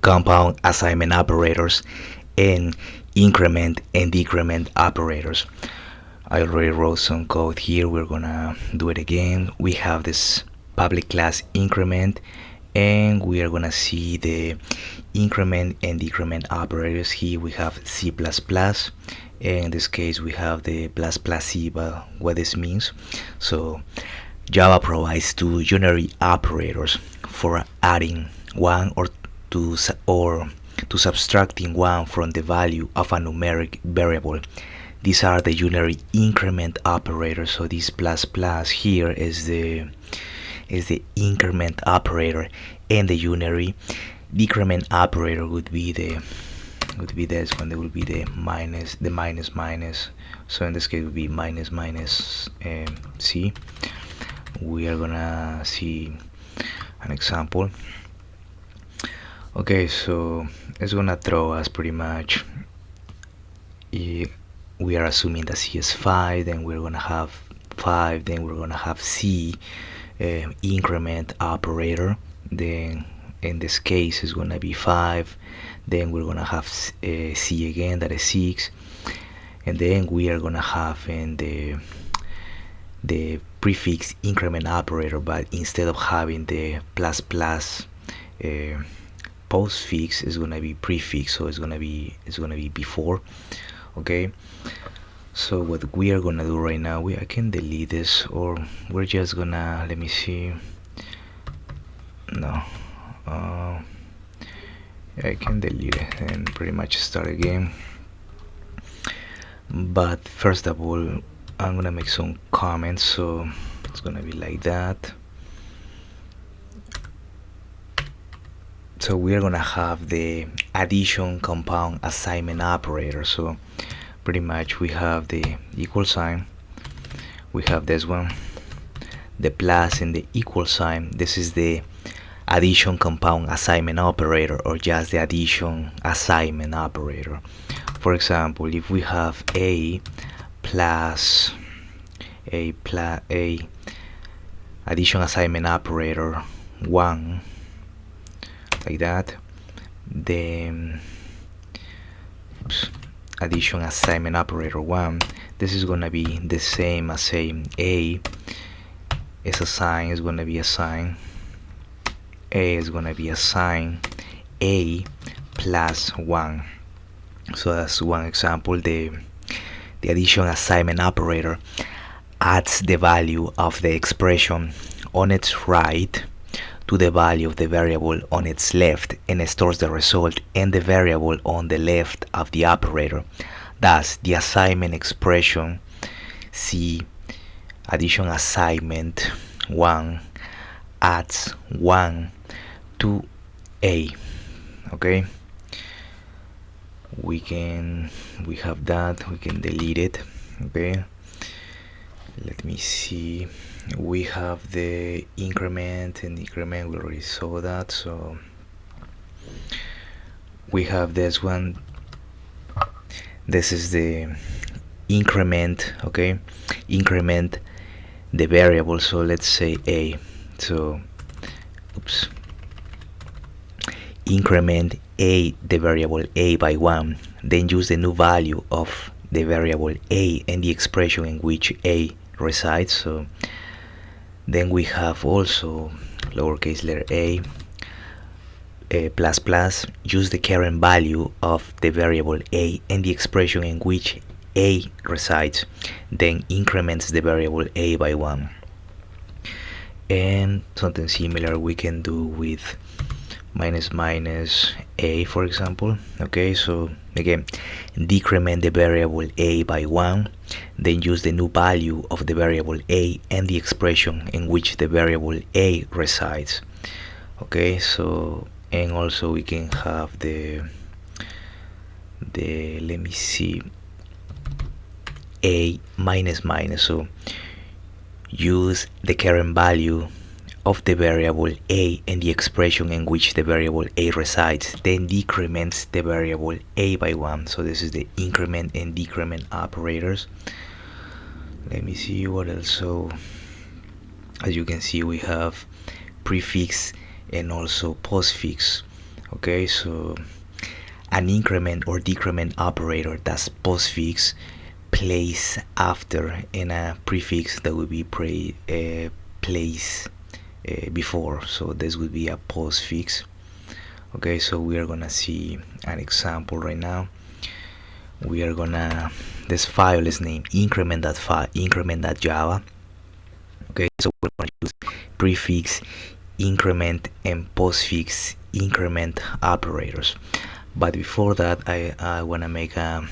compound assignment operators and increment and decrement operators. I already wrote some code here. We're gonna do it again. We have this public class increment, and we are gonna see the increment and decrement operators. Here we have C++, and in this case we have the ++C, but what this means. So Java provides two unary operators for adding one or to subtracting one from the value of a numeric variable. These are the unary increment operators. So this ++ here is the increment operator, and the unary decrement operator would be this one. There will be the minus. So in this case it would be minus C. We are gonna see an example. Okay, so it's gonna throw us pretty much. We are assuming that C is 5, then we're gonna have 5, then we're gonna have C increment operator. Then in this case it's gonna be 5, then we're gonna have C again, that is 6, and then we are gonna have in the prefix increment operator, but instead of having the ++ postfix, is gonna be prefix, so it's gonna be before. Okay, so what we are gonna do right now, I can delete this, or we're just gonna, let me see, no, I can delete it and pretty much start again. But first of all, I'm gonna make some comments, so it's gonna be like that. So we are gonna have the addition compound assignment operator. So pretty much we have the equal sign, we have this one, the plus and the equal sign. This is the addition compound assignment operator, or just the addition assignment operator. For example, if we have a addition assignment operator 1, like that, then addition assignment operator 1, this is gonna be the same as saying a is a sign, is gonna be a sign, a is gonna be a sign a plus 1. So that's one example. The addition assignment operator adds the value of the expression on its right to the value of the variable on its left, and stores the result and the variable on the left of the operator. Thus, the assignment expression C addition assignment 1 adds 1 to A. Okay, we have that, we can delete it. Okay, let me see, we have the increment and decrement, we already saw that. So we have this one, this is the increment. Okay, increment the variable, so let's say a, so increment a, the variable a, by 1, then use the new value of the variable a and the expression in which a resides. So then we have also lowercase letter a, plus, use the current value of the variable a and the expression in which a resides, then increments the variable a by 1. And something similar we can do with minus a, for example. Okay, so again, decrement the variable a by 1, then use the new value of the variable a and the expression in which the variable a resides. Okay, so, and also we can have the let me see, a minus, so use the current value of the variable a and the expression in which the variable a resides, then decrements the variable a by 1. So this is the increment and decrement operators. Let me see what else. So as you can see, we have prefix and also postfix. Okay, so an increment or decrement operator that's postfix place after in a prefix that would be place before. So this would be a postfix. Okay, so we are gonna see an example right now. We are gonna, this file is named increment.java. Okay, so we're gonna use prefix, increment, and postfix increment operators. But before that, I wanna make a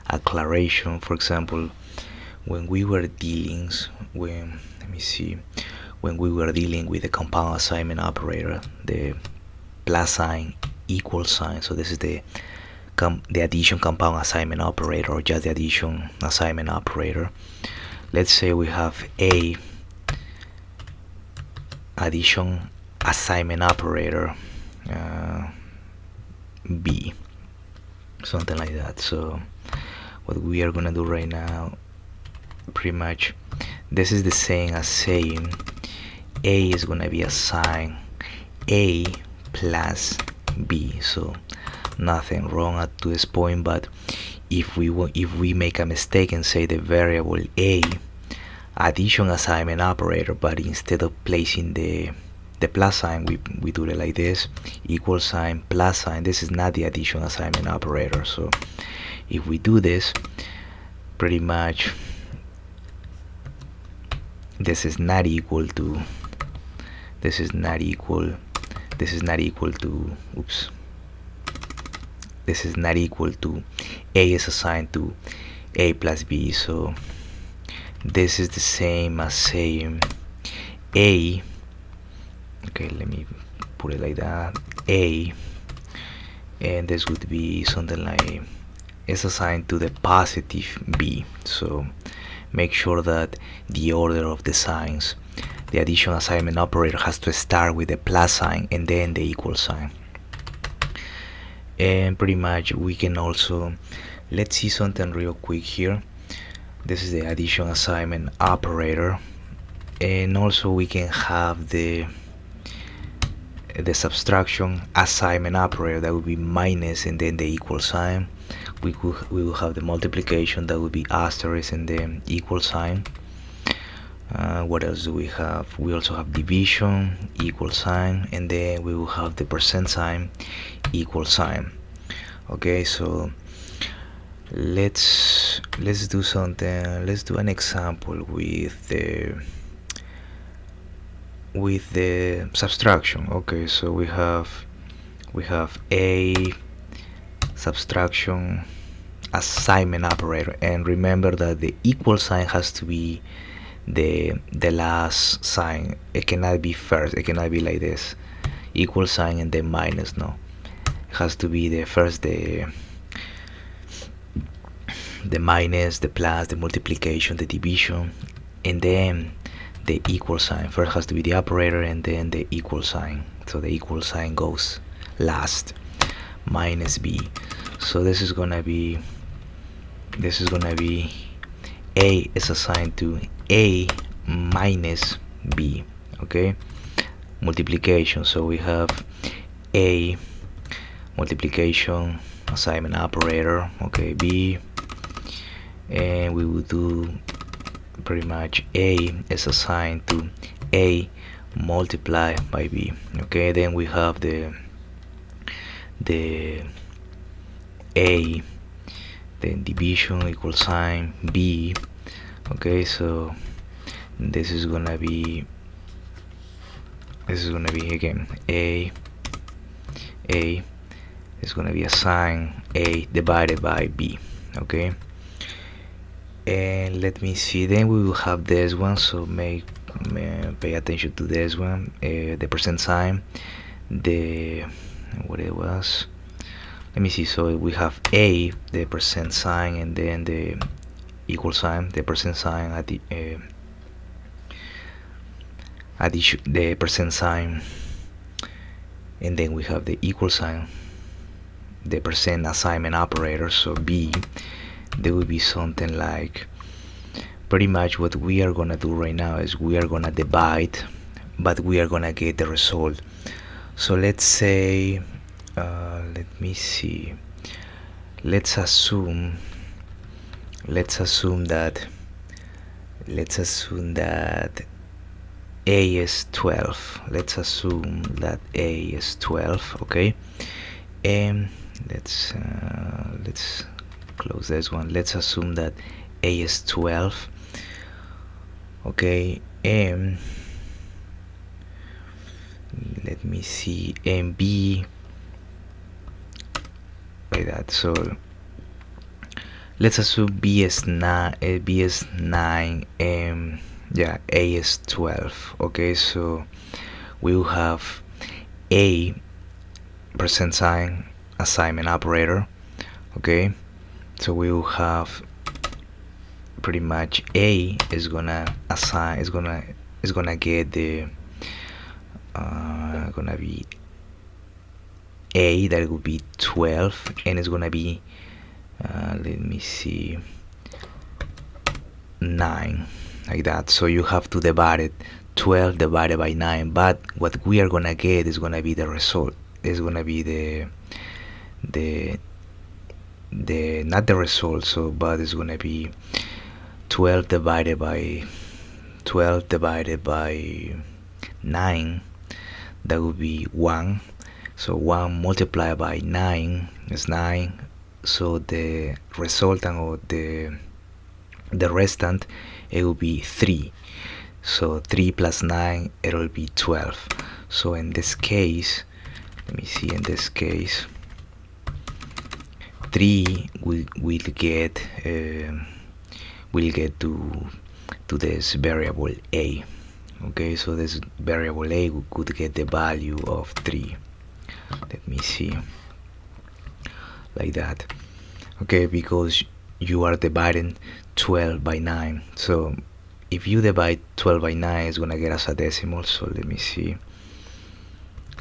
acceleration. For example, when we were dealing when we were dealing with the compound assignment operator, the plus sign, equal sign. So this is the addition compound assignment operator, or just the addition assignment operator. Let's say we have a addition assignment operator, B, something like that. So what we are gonna do right now, pretty much this is the same as saying A is gonna be assigned A plus B. So nothing wrong up to this point, but if we make a mistake and say the variable A addition assignment operator, but instead of placing the plus sign, we do it like this, equal sign, plus sign. This is not the addition assignment operator. So if we do this, pretty much this is not equal to this is not equal to A is assigned to A plus B. So this is the same as saying A, okay, let me put it like that, A, and this would be something like is assigned to the positive B. So make sure that the order of the signs, the addition assignment operator has to start with the plus sign and then the equal sign. And pretty much we can also, let's see something real quick here. This is the addition assignment operator, and also we can have the subtraction assignment operator, that would be minus and then the equal sign. We will have the multiplication, that would be asterisk and then equal sign. What else do we have? We also have division, equal sign, and then we will have the percent sign, equal sign. Okay, so let's do something. Let's do an example with the subtraction. Okay, so we have a subtraction assignment operator, and remember that the equal sign has to be the last sign. It cannot be first. It cannot be like this, equal sign and then minus. No, it has to be the first, the minus, the plus, the multiplication, the division, and then the equal sign. First has to be the operator and then the equal sign. So the equal sign goes last, minus B. So this is gonna be A is assigned to A minus B. Okay, multiplication. So we have A multiplication assignment operator, okay, B, and we will do pretty much A is assigned to A multiplied by B. Okay, then we have the A, then division, equal sign, B. Okay, so this is gonna be again A is gonna be assigned A divided by B. Okay, and let me see, then we will have this one. So pay attention to this one, the percent sign, the what it was, let me see. So we have A, the percent sign, and then the equal sign, the percent sign at the addition, the percent sign, and then we have the equal sign, the percent assignment operator. So B, there will be something like, pretty much what we are gonna do right now is we are gonna divide, but we are gonna get the result. So let's say let me see. Let's assume that a is 12. Let's assume that a is 12. Okay, and let's close this one. Let's assume that a is 12. Okay, and let me see, and b like that. So let's assume b is 9, and yeah, a is 12. Okay, so we will have a percent sign assignment operator. Okay, so we will have pretty much a is gonna assign, is gonna get the gonna be a, that will be 12, and it's gonna be let me see, 9, like that. So you have to divide it, 12 divided by 9, but what we are gonna get is gonna be the result. Is gonna be the not the result, so but it's gonna be 12 divided by 9, that would be 1. So 1 multiplied by 9 is 9. So the resultant, or the restant, it will be 3. So 3 plus 9, it will be 12. So in this case, let me see, in this case 3 will get to this variable a. Okay, so this variable a could get the value of 3. Let me see, like that. Okay, because you are dividing 12 by 9. So if you divide 12 by 9, it's gonna get us a decimal. So let me see,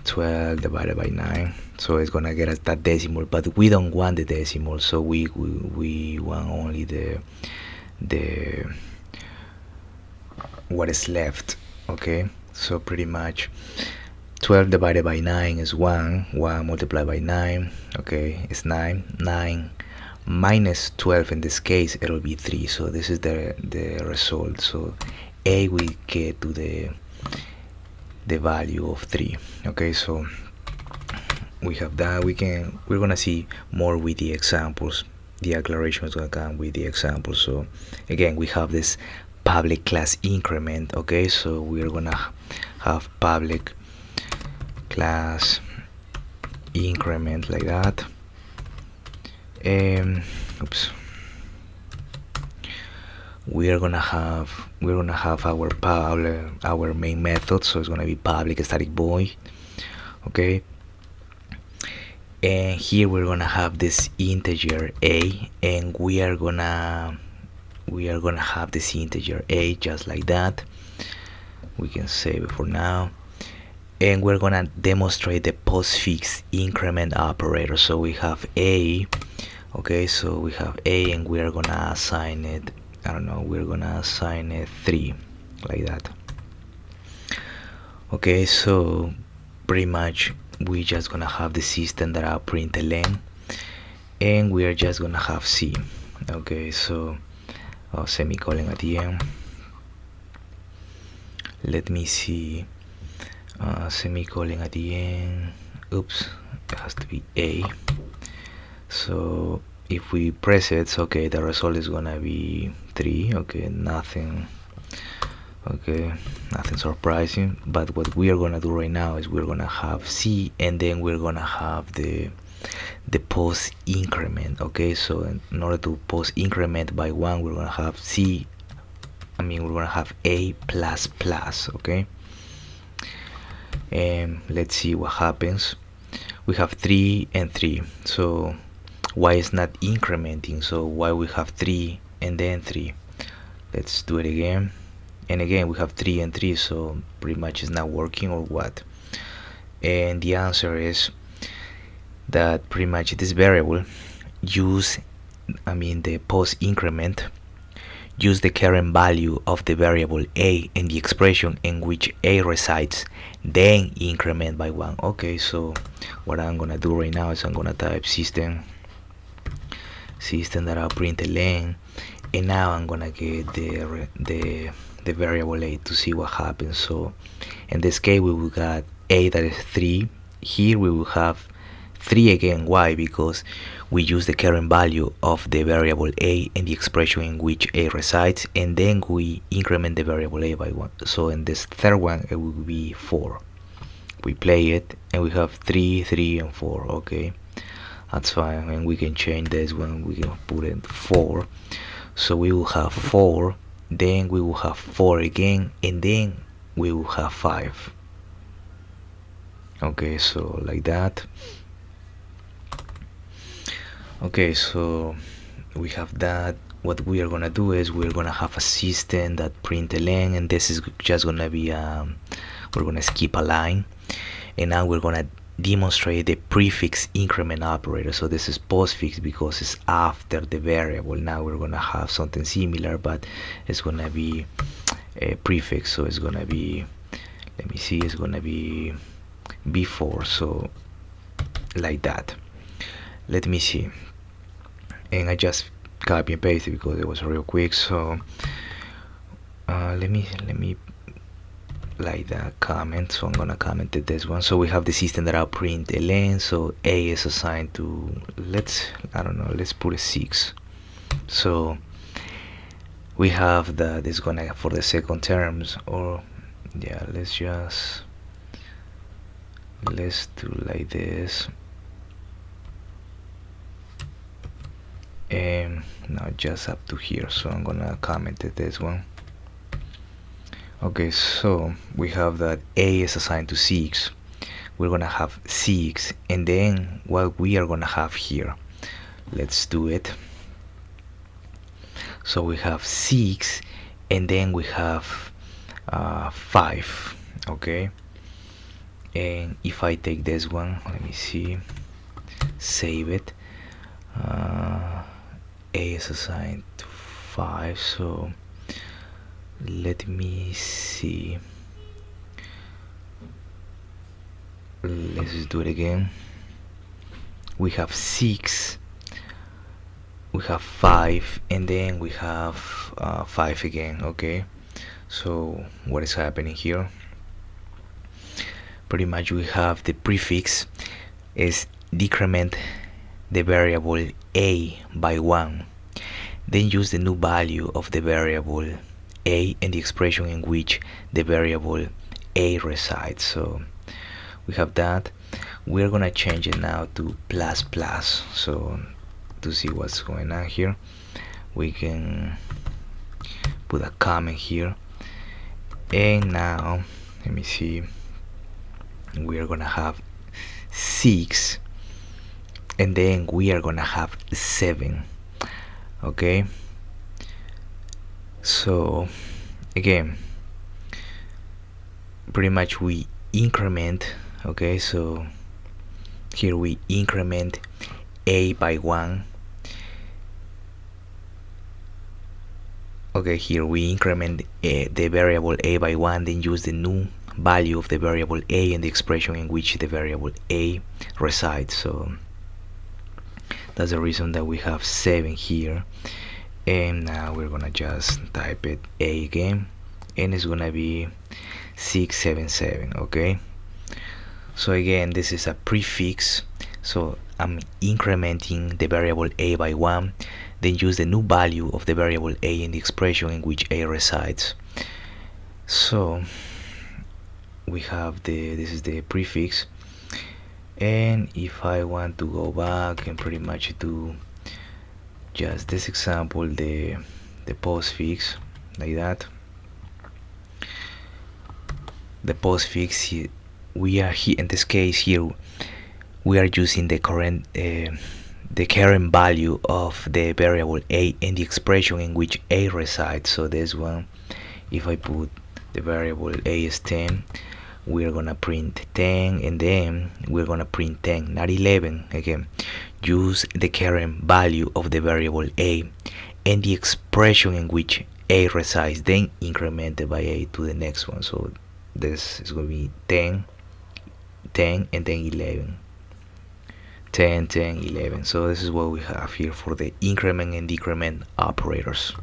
12 divided by 9, so it's gonna get us that decimal, but we don't want the decimal, so we want only the what is left. Okay, so pretty much 12 divided by 9 is 1 multiplied by 9, okay, it's 9 minus 12, in this case it'll be 3. So this is the result. So a will get to the value of 3. Okay, so we have that. We're gonna see more with the examples. The acceleration is gonna come with the examples. So again, we have this public class increment. Okay, so we're gonna have public class increment, like that. Oops. We're gonna have our main method, so it's gonna be public static void. Okay, and here we're gonna have this integer a, and we are gonna have this integer a just like that. We can save it for now, and we're gonna demonstrate the postfix increment operator. So we have a, okay, so we have a, and we are gonna assign it, I don't know, we're gonna assign it 3, like that. Okay, so pretty much we just gonna have the System.out.println, and we are just gonna have C. Okay, so semicolon at the end. Let me see, semicolon at the end. Oops, it has to be A. So if we press it, okay, the result is gonna be 3. Okay, nothing surprising. But what we are gonna do right now is we're gonna have C, and then we're gonna have the post increment. Okay, so in order to post increment by 1, we're gonna have C, we're gonna have A plus plus. Okay, and let's see what happens. We have 3 and 3, so why is not incrementing? So why we have 3 and then 3? Let's do it again, and again we have 3 and 3, so pretty much it's not working, or what? And the answer is that pretty much this variable use, the post increment use the current value of the variable a in the expression in which a resides, then increment by 1. Okay, so what I'm gonna do right now is I'm gonna type System.out.println, and now I'm gonna get the variable a to see what happens. So in this case we will got a, that is 3. Here we will have 3 again. Why? Because we use the current value of the variable a in the expression in which a resides, and then we increment the variable a by 1. So in this third one it will be 4. We play it and we have 3, 3 and 4. Okay, that's fine, and we can change this one. We can put in 4, so we will have 4, then we will have 4 again, and then we will have 5. Okay, so like that. Okay, so we have that. What we are gonna do is we're gonna have a System.println, and this is just gonna be we're gonna skip a line, and now we're gonna demonstrate the prefix increment operator. So this is postfix because it's after the variable. Now we're gonna have something similar, but it's gonna be a prefix, so it's gonna be, let me see, it's gonna be before, so like that. Let me see, and I just copy and paste it because it was real quick. So let me like that comment. So I'm gonna comment this one. So we have the System.out.println. So a is assigned to, let's put a 6. So we have that is gonna, for the second terms, or yeah, let's do like this, and now just up to here. So I'm gonna comment this one. Okay, so we have that a is assigned to 6. We're gonna have 6, and then what we are gonna have here, let's do it. So we have 6, and then we have 5. Okay, and if I take this one, let me see, save it. A is assigned to 5, so let me see, let's just do it again. We have 6, we have 5, and then we have 5 again. Okay, so what is happening here? Pretty much we have the prefix is decrement the variable a by 1, then use the new value of the variable a in the expression in which the variable a resides. So we have that. We're gonna change it now to plus plus. So to see what's going on here, we can put a comment here, and now let me see, we are gonna have 6, and then we are gonna have 7. Okay, so again, pretty much we increment. Okay, so here we increment a by 1. Okay, here we increment the variable a by 1, then use the new value of the variable a in the expression in which the variable a resides. So that's the reason that we have 7 here, and now we're gonna just type it a again, and it's gonna be 677. Okay, so again, this is a prefix, so I'm incrementing the variable a by 1, then use the new value of the variable a in the expression in which a resides. So we have this is the prefix, and if I want to go back and pretty much do just this example, the postfix, like that, the postfix, we are here in this case here we are using the current value of the variable a in the expression in which a resides. So this one, if I put the variable a is 10, we're gonna print 10, and then we're gonna print 10, not 11. Again, use the current value of the variable a and the expression in which a resides, then incremented by a to the next one. So this is going to be 10, 10, and then 11. 10, 10, 11. So this is what we have here for the increment and decrement operators.